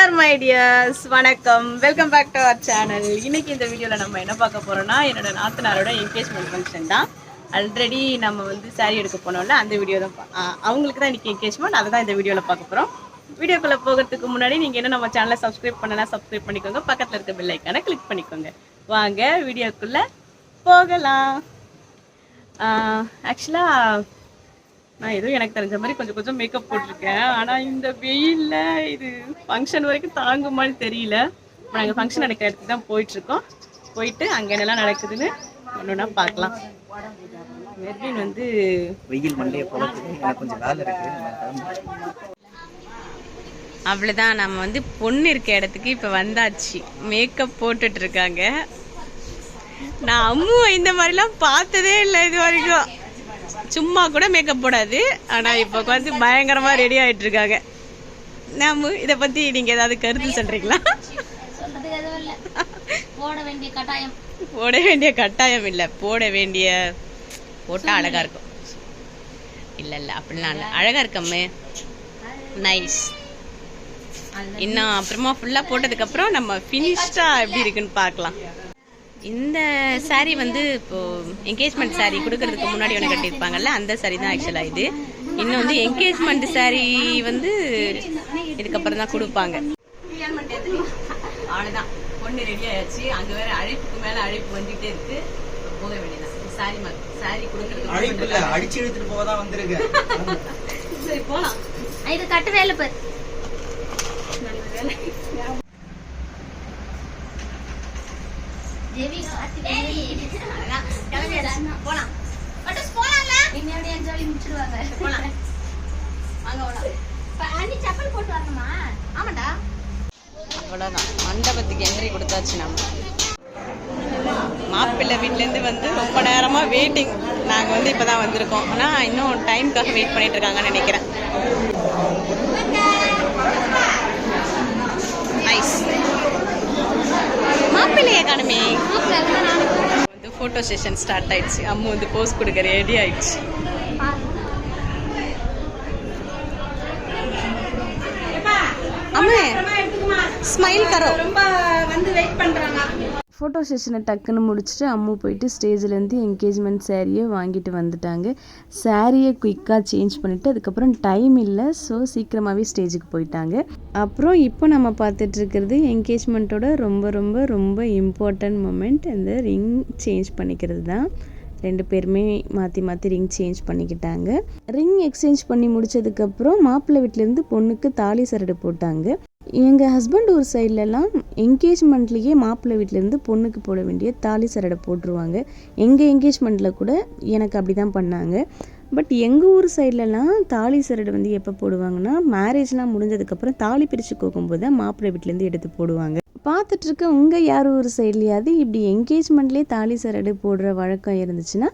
Dear my dears, வணக்கம். Welcome back to our channel. இன்னைக்கு இந்த வீடியோவில் நம்ம என்ன பார்க்க போகிறோம்னா, என்னோட நாத்தனாரோட என்கேஜ்மெண்ட் ஃபங்க்ஷன் தான். ஆல்ரெடி நம்ம வந்து சாரீ எடுக்க போனோம்ல, அந்த வீடியோ தான். அவங்களுக்கு தான் இன்றைக்கி என்கேஜ்மெண்ட், அதை தான் இந்த வீடியோவில் பார்க்க போகிறோம். வீடியோக்குள்ளே போகிறதுக்கு முன்னாடி நீங்கள் என்ன நம்ம சேனலை சப்ஸ்கிரைப் பண்ணலாம், சப்ஸ்கிரைப் பண்ணிக்கோங்க. பக்கத்தில் இருக்க பெல் ஐக்கானை கிளிக் பண்ணிக்கோங்க. வாங்க வீடியோக்குள்ளே போகலாம். ஆக்சுவலாக நான் எதுவும் எனக்கு தெரிஞ்ச மாதிரி கொஞ்சம் கொஞ்சம் மேக்கப் போட்டிருக்கேன். ஆனால் இந்த வெயிலில் இது ஃபங்க்ஷன் வரைக்கும் தாங்குமான்னு தெரியல. நாங்கள் ஃபங்க்ஷன் நடக்கிற இடத்துக்கு தான் போயிட்டுருக்கோம். போயிட்டு அங்கே என்னெல்லாம் நடக்குதுன்னு ஒன்றுனா பார்க்கலாம். மெர்வின் வந்து வெயில் மண்டையை போகிறதுக்கு கொஞ்சம் வேலை இருக்குது. அவ்வளோதான், நம்ம வந்து பொண்ணு இருக்க இடத்துக்கு இப்போ வந்தாச்சு. மேக்கப் போட்டுட்ருக்காங்க. நான் அம்மு இந்த மாதிரிலாம் பார்த்ததே இல்லை இது வரைக்கும். சும்மா கூட மேக்கப் போடாது, ஆனால் இப்போ வந்து பயங்கரமாக ரெடி ஆகிட்டு இருக்காங்க. நம்ம இதை பற்றி நீங்கள் ஏதாவது கருத்து சொல்கிறீங்களா? போட வேண்டிய கட்டாயம் இல்லை, போட்டால் அழகாக இருக்கும். இல்லை அப்படிலாம் இல்லை, அழகாக இருக்கம்மே, நைஸ். இன்னும் அப்புறமா ஃபுல்லாக போட்டதுக்கப்புறம் நம்ம ஃபினிஷ்டாக எப்படி இருக்குன்னு பார்க்கலாம். இந்த சாரீ வந்து இப்போது என்கேஜ்மெண்ட் சாரீ கொடுக்கறதுக்கு முன்னாடி ஒன்று கட்டியிருப்பாங்கல்ல, அந்த சாரீ தான் ஆக்சுவலாக இது. இன்னும் வந்து என்கேஜ்மெண்ட் சாரீ வந்து இதுக்கப்புறம் தான் கொடுப்பாங்க. அவ்வளோதான், பொண்ணு ரெடி ஆயாச்சு. அங்கே வேற அழைப்புக்கு மேலே அழைப்பு வந்துகிட்டே இருக்கு. போக வேண்டியதான். சாரீ கொடுக்கறதுக்கு அடிச்சு எடுத்துட்டு போக தான் வந்திருக்கு. சரி போகலாம். இது கட்டு வேலை பாரு. அவ்வளோதான், மண்டபத்துக்கு என்ட்ரி கொடுத்தாச்சு. நம்ம மாப்பிள்ளை வீட்டிலேருந்து வந்து ரொம்ப நேரமாக வெயிட்டிங். நாங்கள் வந்து இப்போ தான் வந்திருக்கோம். ஆனால் இன்னும் டைமுக்காக வெயிட் பண்ணிட்டு இருக்காங்கன்னு நினைக்கிறேன். நைஸ். மாப்பிள்ளையை காணுமே. வந்து ஃபோட்டோ செஷன் ஸ்டார்ட் ஆயிடுச்சு. அம்மு வந்து போஸ் கொடுக்க ரெடி ஆயிடுச்சு. அம்மே ஸ்மைல் கரோ. ரொம்ப வந்து வெயிட் பண்றாங்க. ஃபோட்டோ செஷனை டக்குன்னு முடிச்சுட்டு அம்மு போயிட்டு ஸ்டேஜ்லேருந்து என்கேஜ்மெண்ட் சாரியை வாங்கிட்டு வந்துட்டாங்க. சாரியை குயிக்காக சேஞ்ச் பண்ணிவிட்டு அதுக்கப்புறம் டைம் இல்லை, ஸோ சீக்கிரமாகவே ஸ்டேஜுக்கு போயிட்டாங்க. அப்புறம் இப்போ நம்ம பார்த்துட்ருக்கிறது என்கேஜ்மெண்ட்டோட ரொம்ப ரொம்ப ரொம்ப இம்பார்ட்டன்ட் மூமெண்ட், இந்த ரிங் சேஞ்ச் பண்ணிக்கிறது தான். ரெண்டு பேருமே மாற்றி மாற்றி ரிங் சேஞ்ச் பண்ணிக்கிட்டாங்க. ரிங் எக்ஸ்சேஞ்ச் பண்ணி முடித்ததுக்கப்புறம் மாப்பிள்ளை வீட்டிலேருந்து பொண்ணுக்கு தாலி சரடு போட்டாங்க. எங்கள் ஹஸ்பண்ட் ஒரு சைட்லலாம் என்கேஜ்மெண்ட்லேயே மாப்பிள்ளை வீட்டிலேருந்து பொண்ணுக்கு போட வேண்டிய தாலி சரடை போட்டுருவாங்க. எங்கள் என்கேஜ்மெண்ட்டில் கூட எனக்கு அப்படி தான் பண்ணாங்க. பட் எங்கள் ஊர் சைட்லலாம் தாலி சரடு வந்து எப்போ போடுவாங்கன்னா, மேரேஜ்லாம் முடிஞ்சதுக்கப்புறம் தாலி பிரித்து கோக்கும்போது தான் மாப்பிள்ளை வீட்டிலேருந்து எடுத்து போடுவாங்க. பார்த்துட்ருக்க உங்கள் யார் ஒரு சைட்லையாவது இப்படி என்கேஜ்மெண்ட்லேயே தாலி சரடு போடுற வழக்கம் இருந்துச்சுன்னா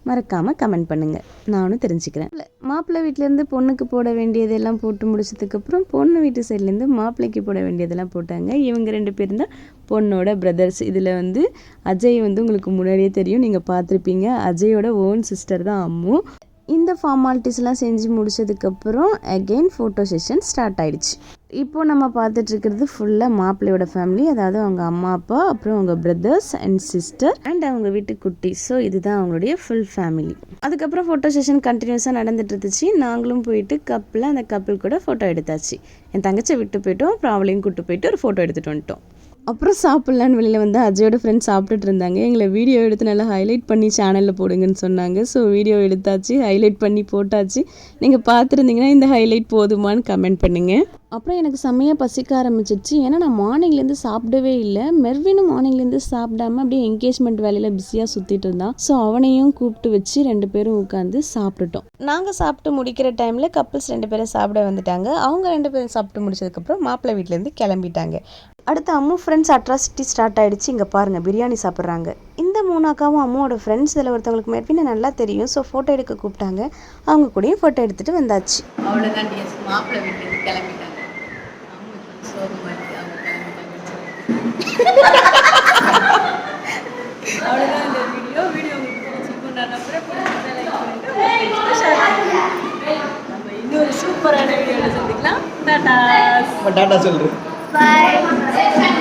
மறக்காமல் கமெண்ட் பண்ணுங்கள், நானும் தெரிஞ்சுக்கிறேன். மாப்பிள்ளை வீட்டிலேருந்து பொண்ணுக்கு போட வேண்டியதெல்லாம் போட்டு முடிச்சதுக்கப்புறம் பொண்ணு வீட்டு சைட்லேருந்து மாப்பிள்ளைக்கு போட வேண்டியதெல்லாம் போட்டாங்க. இவங்க ரெண்டு பேரும் தான் பொண்ணோட பிரதர்ஸ். இதில் வந்து அஜய் வந்து உங்களுக்கு முன்னாடியே தெரியும், நீங்கள் பார்த்துருப்பீங்க. அஜயோட ஓன் சிஸ்டர் தான் அம்மு. இந்த ஃபார்மாலிட்டிஸ்லாம் செஞ்சு முடிச்சதுக்கப்புறம் அகெயின் ஃபோட்டோ செஷன் ஸ்டார்ட் ஆகிடுச்சு. இப்போது நம்ம பார்த்துட்ருக்கிறது ஃபுல்லாக மாப்பிள்ளையோட ஃபேமிலி, அதாவது அவங்க அம்மா அப்பா, அப்புறம் அவங்க பிரதர்ஸ் அண்ட் சிஸ்டர் அண்ட் அவங்க வீட்டு குட்டி. ஸோ இதுதான் அவங்களுடைய ஃபுல் ஃபேமிலி. அதுக்கப்புறம் ஃபோட்டோ செஷன் கண்டினியூஸாக நடந்துட்டு இருந்துச்சு. நாங்களும் போயிட்டு அந்த கப்பிள் கூட ஃபோட்டோ எடுத்தாச்சு. என் தங்கச்சியை விட்டு போயிட்டோம், அப்புறம் அவளையும் கூப்பிட்டு போயிட்டு ஒரு ஃபோட்டோ எடுத்துகிட்டு வந்துட்டோம். அப்புறம் சாப்பிட்லான்னு வெளியில் வந்து அஜயோட ஃப்ரெண்ட்ஸ் சாப்பிட்டுட்டு இருந்தாங்க. எங்களை வீடியோ எடுத்து நல்லா ஹைலைட் பண்ணி சேனலில் போடுங்கன்னு சொன்னாங்க. ஸோ வீடியோ எடுத்தாச்சு, ஹைலைட் பண்ணி போட்டாச்சு. நீங்கள் பார்த்துருந்தீங்கன்னா இந்த ஹைலைட் போதுமான்னு கமெண்ட் பண்ணுங்கள். அப்புறம் எனக்கு செம்மையாக பசிக்க ஆரம்பிச்சிடுச்சு. ஏன்னா நான் மார்னிங்லேருந்து சாப்பிடவே இல்லை. மெர்வினும் மார்னிங்லேருந்து சாப்பிடாம அப்படியே என்கேஜ்மெண்ட் வேலையில் பிஸியாக சுற்றிட்டு இருந்தான். ஸோ அவனையும் கூப்பிட்டு வச்சு ரெண்டு பேரும் உட்காந்து சாப்பிட்டுட்டோம். நாங்கள் சாப்பிட்டு முடிக்கிற டைமில் கப்பிள்ஸ் ரெண்டு பேரும் சாப்பிட வந்துட்டாங்க. அவங்க ரெண்டு பேரும் சாப்பிட்டு முடிச்சதுக்கப்புறம் மாப்பிள்ளை வீட்டிலேருந்து கிளம்பிட்டாங்க. அடுத்து அம்மு ஃப்ரெண்ட்ஸ் அட்ராசிட்டி ஸ்டார்ட் ஆகிடுச்சு. இங்கே பாருங்கள், பிரியாணி சாப்பிட்றாங்க. இந்த மூணாக்காவும் அம்மாவோட ஃப்ரெண்ட்ஸ். இதில் ஒருத்தவங்களுக்கு மெர்வினை நல்லா தெரியும். ஸோ ஃபோட்டோ எடுக்க கூப்பிட்டாங்க. அவங்க கூடயும் ஃபோட்டோ எடுத்துகிட்டு வந்தாச்சு. அவ்வளோதான், மாப்பிள்ளை வீட்டிலேருந்து கிளம்பிட்டாங்க. அவ்வளோதான் இந்த வீடியோ உங்களுக்கு பிடிச்சிருக்குன்னு நம்ம இன்னொரு சூப்பரான வீடியோவில் சந்திக்கலாம். டாடா. டாடா சொல்கிறேன். பாய்.